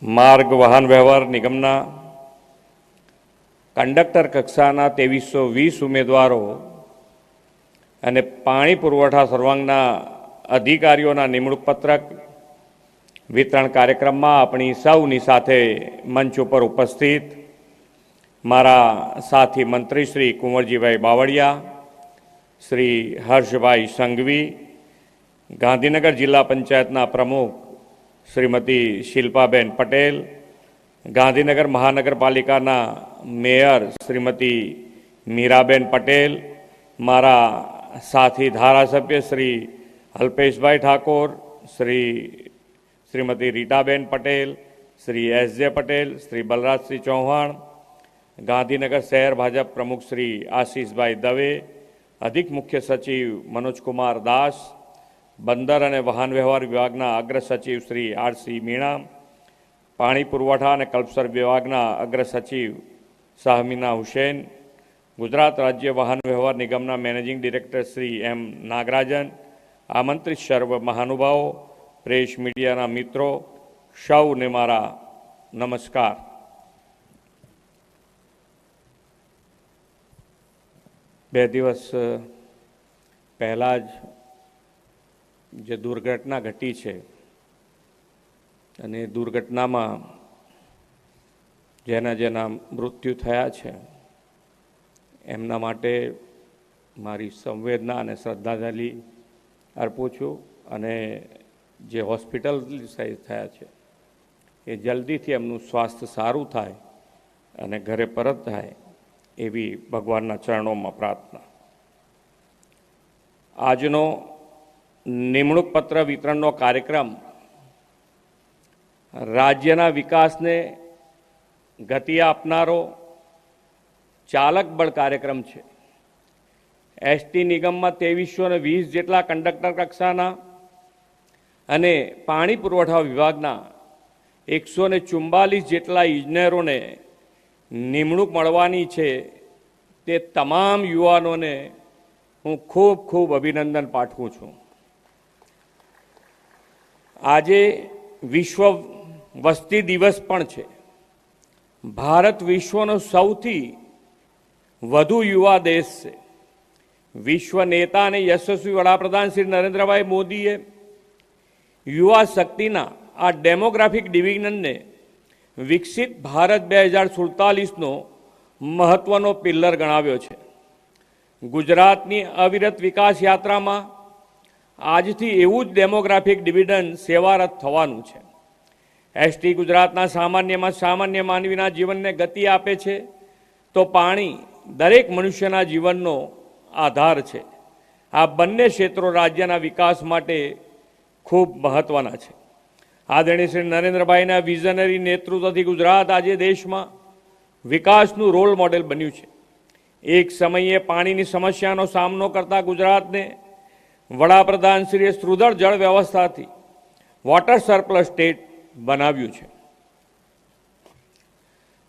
માર્ગ વાહન વ્યવહાર નિગમના કંડક્ટર કક્ષાના 2320 ઉમેદવારો અને પાણી પુરવઠા સર્વાંગના અધિકારીઓના નિમણૂક પત્રક વિતરણ કાર્યક્રમમાં આપણી સૌની સાથે મંચ ઉપર ઉપસ્થિત મારા સાથી મંત્રી શ્રી કુંવરજીભાઈ બાવળિયા, શ્રી હર્ષભાઈ સંઘવી, ગાંધીનગર જિલ્લા પંચાયતના પ્રમુખ શ્રીમતી શિલ્પાબેન પટેલ, ગાંધીનગર મહાનગરપાલિકાના મેયર શ્રીમતી મીરાબેન પટેલ, મારા સાથી ધારાસભ્ય શ્રી અલ્પેશભાઈ ઠાકોર, શ્રીમતી રીટાબેન પટેલ, શ્રી એસ.જે. પટેલ, શ્રી બલરાજસિંહ ચૌહાણ, ગાંધીનગર શહેર ભાજપ પ્રમુખ શ્રી આશીષભાઈ દવે, અધિક મુખ્ય સચિવ મનોજકુમાર દાસ, બંદર અને વાહન વ્યવહાર વિભાગના અગ્ર સચિવ શ્રી આર.સી. મીણા, પાણી પુરવઠા અને કલ્પસર વિભાગના અગ્ર સચિવ શાહમીના હુસૈન, ગુજરાત રાજ્ય વાહન વ્યવહાર નિગમના મેનેજિંગ ડિરેક્ટર શ્રી એમ. નાગરાજન, આમંત્રિત સર્વ મહાનુભાવો, પ્રેસ મીડિયાના મિત્રો, સૌને મારા નમસ્કાર. બે દિવસ પહેલાં જે દુર્ઘટના ઘટી છે અને દુર્ઘટનામાં જેના મૃત્યુ થયા છે એમના માટે મારી સંવેદના અને શ્રદ્ધાંજલિ અર્પું છું અને જે હોસ્પિટલાઇઝ થયા છે એ જલ્દીથી એમનું સ્વાસ્થ્ય સારું થાય અને ઘરે પરત થાય એવી ભગવાનના ચરણોમાં પ્રાર્થના. આજનો નિમણૂક પત્ર વિતરણનો કાર્યક્રમ રાજ્યના વિકાસને ગતિ આપનારો ચાલક બળ કાર્યક્રમ છે. એસટી નિગમમાં 2320 જેટલા કંડક્ટર કક્ષાના અને પાણી પુરવઠા વિભાગના 144 જેટલા ઇજનેરોને નિમણૂક મળવાની છે. તે તમામ યુવાનોને હું ખૂબ ખૂબ અભિનંદન પાઠવું છું. આજે વિશ્વ વસ્તી દિવસ પણ છે. ભારત વિશ્વનો સૌથી વધુ યુવા દેશ છે. વિશ્વ નેતા અને યશસ્વી વડાપ્રધાન શ્રી નરેન્દ્રભાઈ મોદીએ યુવા શક્તિના આ ડેમોગ્રાફિક ડિવિઝનને વિકસિત ભારત 2047નો મહત્વનો પિલ્લર ગણાવ્યો છે. ગુજરાતની અવિરત વિકાસ યાત્રામાં આજથી એવું જ ડેમોગ્રાફિક ડિવિડન્ડ સેવારત થવાનું છે. એસટી ગુજરાતના સામાન્યમાં સામાન્ય માનવીના જીવનને ગતિ આપે છે તો પાણી દરેક મનુષ્યના જીવનનો આધાર છે. આ બંને ક્ષેત્રો રાજ્યના વિકાસ માટે ખૂબ મહત્વના છે. આદરણીય શ્રી નરેન્દ્રભાઈના વિઝનરી નેતૃત્વથી ગુજરાત આજે દેશમાં વિકાસનું રોલ મોડેલ બન્યું છે. એક સમયે પાણીની સમસ્યાનો સામનો કરતા ગુજરાતને વડાપ્રધાનશ્રીએ સુદૃઢ જળ વ્યવસ્થાથી વોટર સરપ્લસ સ્ટેટ બનાવ્યું છે.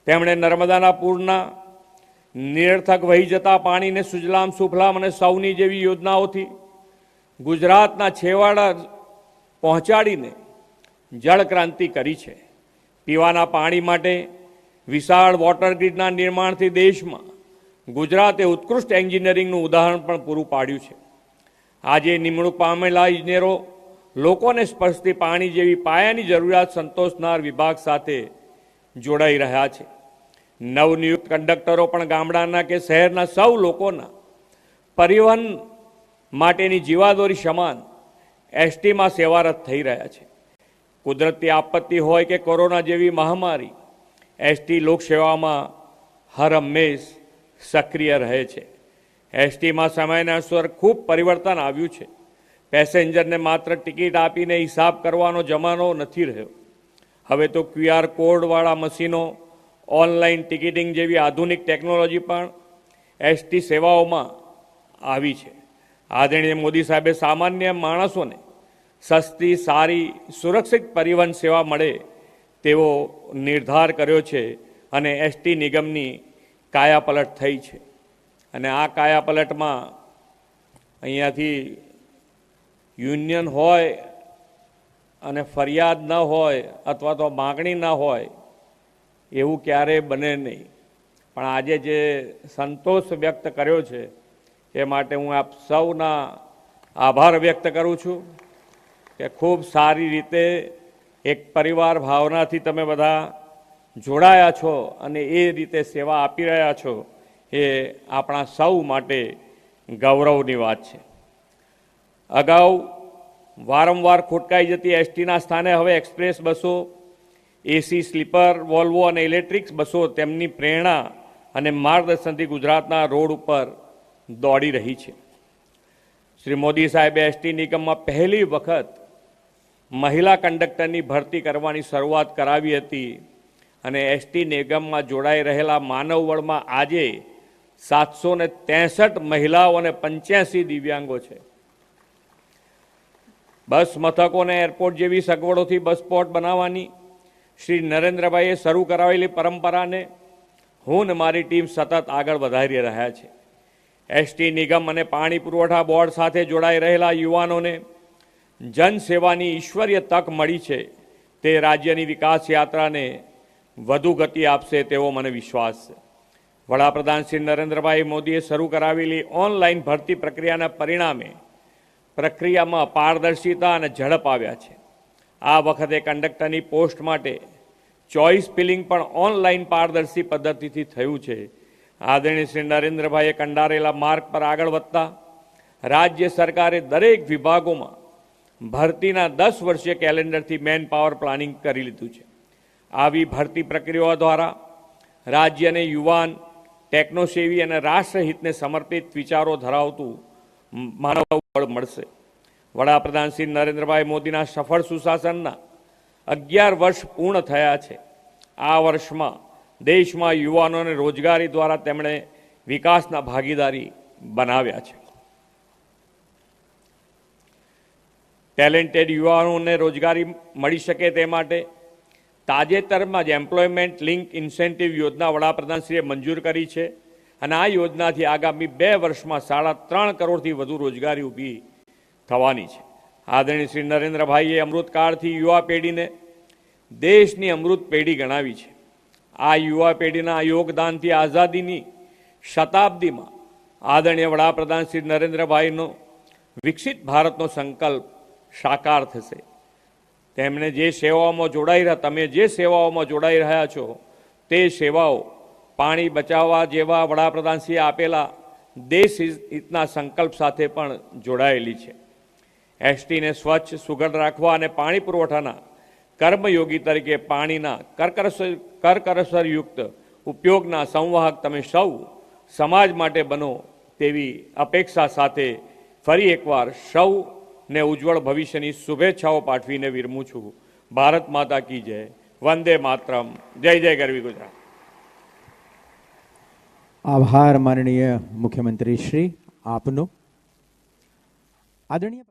તેમણે નર્મદાના પૂરના નિરર્થક વહી જતા પાણીને સુજલામ સુફલામ અને સૌની જેવી યોજનાઓથી ગુજરાતના છેવાડા પહોંચાડીને જળ ક્રાંતિ કરી છે. પીવાના પાણી માટે વિશાળ વોટર ગ્રીડના નિર્માણથી દેશમાં ગુજરાતે ઉત્કૃષ્ટ એન્જિનિયરિંગનું ઉદાહરણ પણ પૂરું પાડ્યું છે. આજે નિમણૂક પામેલા ઇજનેરો લોકોને સ્પર્શતી પાણી જેવી પાયાની જરૂરિયાત સંતોષનાર વિભાગ સાથે જોડાઈ રહ્યા છે. નવનિયુક્ત કંડક્ટરો પણ ગામડાના કે શહેરના સૌ લોકોના પરિવહન માટેની જીવાદોરી સમાન એસટીમાં સેવારત થઈ રહ્યા છે. કુદરતી આપત્તિ હોય કે કોરોના જેવી મહામારી, એસટી લોકસેવામાં હરહંમેશ સક્રિય રહે છે. એસટીમાં સમયના અનુસાર ખૂબ પરિવર્તન આવ્યું છે. પેસેન્જરને માત્ર ટિકિટ આપીને હિસાબ કરવાનો જમાનો નથી રહ્યો. હવે તો QR કોડવાળા મશીનો, ઓનલાઈન ટિકિટિંગ જેવી આધુનિક ટેકનોલોજી પણ એસટી સેવાઓમાં આવી છે. આદરણીય મોદી સાહેબે સામાન્ય માણસોને સસ્તી, સારી, સુરક્ષિત પરિવહન સેવા મળે તેવો નિર્ધાર કર્યો છે અને એસટી નિગમની કાયાપલટ થઈ છે. અને આ કાયાપલટમાં અહીંયાથી યુનિયન હોય અને ફરિયાદ ન હોય અથવા તો માગણી ન હોય એવું ક્યારેય બને નહીં. પણ આજે જે સંતોષ વ્યક્ત કર્યો છે એ માટે હું આપ સૌના આભાર વ્યક્ત કરું છું કે ખૂબ સારી રીતે એક પરિવાર ભાવનાથી તમે બધા જોડાયા છો અને એ રીતે સેવા આપી રહ્યા છો. એ આપણા સૌ માટે ગૌરવની વાત છે. અગાઉ વારંવાર ખોટકાઈ જતી એસટીના સ્થાને હવે એક્સપ્રેસ બસો, એસી સ્લીપર, વોલ્વો અને ઇલેક્ટ્રિક બસો તેમની પ્રેરણા અને માર્ગદર્શનથી ગુજરાતના રોડ ઉપર દોડી રહી છે. શ્રી મોદી સાહેબે એસટી નિગમમાં પહેલી વખત મહિલા કંડક્ટરની ભરતી કરવાની શરૂઆત કરાવી હતી અને એસટી નિગમમાં જોડાઈ રહેલા માનવબળમાં આજે 763 મહિલાઓ અને 85 દિવ્યાંગો છે. બસ મથકોને એરપોર્ટ જેવી સગવડોથી બસ સ્પોટ બનાવવાની શ્રી નરેન્દ્રભાઈએ શરૂ કરાવેલી પરંપરાને હું અને મારી ટીમ સતત આગળ વધારી રહ્યા છે. એસટી નિગમ અને પાણી પુરવઠા બોર્ડ સાથે જોડાઈ રહેલા યુવાનોને જનસેવાની ઈશ્વરીય તક મળી છે. તે રાજ્યની વિકાસ યાત્રાને વધુ ગતિ આપશે તેવો મને વિશ્વાસ છે. વડાપ્રધાન શ્રી નરેન્દ્રભાઈ મોદીએ શરૂ કરાવેલી ઓનલાઈન ભરતી પ્રક્રિયાના પરિણામે પ્રક્રિયામાં પારદર્શિતા અને ઝડપ આવ્યા છે. આ વખતે કંડક્ટરની પોસ્ટ માટે ચોઇસ ફિલિંગ પણ ઓનલાઈન પારદર્શી પદ્ધતિથી થયું છે. આદરણીય શ્રી નરેન્દ્રભાઈએ કંડારેલા માર્ગ પર આગળ વધતા રાજ્ય સરકારે દરેક વિભાગોમાં ભરતીના 10 વર્ષીય કેલેન્ડરથી મેન પાવર પ્લાનિંગ કરી લીધું છે. આવી ભરતી પ્રક્રિયાઓ દ્વારા રાજ્યને યુવાન, ટેકનોસેવી અને રાષ્ટ્રહિતને સમર્પિત વિચારો ધરાવતું માનવબળ મળશે. વડાપ્રધાન શ્રી નરેન્દ્રભાઈ મોદીના સફળ સુશાસનના 11 વર્ષ પૂર્ણ થયા છે. આ વર્ષમાં દેશમાં યુવાનોને રોજગારી દ્વારા તેમણે વિકાસના ભાગીદારી બનાવ્યા છે. ટેલેન્ટેડ યુવાનોને રોજગારી મળી શકે તે માટે તાજેતરમાં જ એમ્પ્લોયમેન્ટ લિંક ઇન્સેન્ટિવ યોજના વડાપ્રધાનશ્રીએ મંજૂર કરી છે અને આ યોજનાથી આગામી 2 વર્ષમાં 3.5 કરોડથી વધુ રોજગારી ઊભી થવાની છે. આદરણીય શ્રી નરેન્દ્રભાઈએ અમૃતકાળથી યુવા પેઢીને દેશની અમૃત પેઢી ગણાવી છે. આ યુવા પેઢીના યોગદાનથી આઝાદીની શતાબ્દીમાં આદરણીય વડાપ્રધાન શ્રી નરેન્દ્રભાઈનો વિકસિત ભારતનો સંકલ્પ સાકાર થશે. તેમણે જે સેવાઓમાં તમે જે સેવાઓમાં જોડાઈ રહ્યા છો તે સેવાઓ પાણી બચાવવા જેવા વડાપ્રધાનશ્રીએ આપેલા દેશ હિતના સંકલ્પ સાથે પણ જોડાયેલી છે. એસટીને સ્વચ્છ, સુઘડ રાખવા અને પાણી પુરવઠાના કર્મયોગી તરીકે પાણીના કરકસરયુક્ત ઉપયોગના સંવાહક તમે સૌ સમાજ માટે બનો તેવી અપેક્ષા સાથે ફરી એકવાર સૌને ઉજ્જવળ ભવિષ્યની શુભેચ્છાઓ પાઠવીને વિરમું છું. ભારત માતા કી જય. વંદે માતરમ. જય જય ગરવી ગુજરાત. આભાર માનનીય મુખ્યમંત્રી શ્રી આપનો. આદરણીય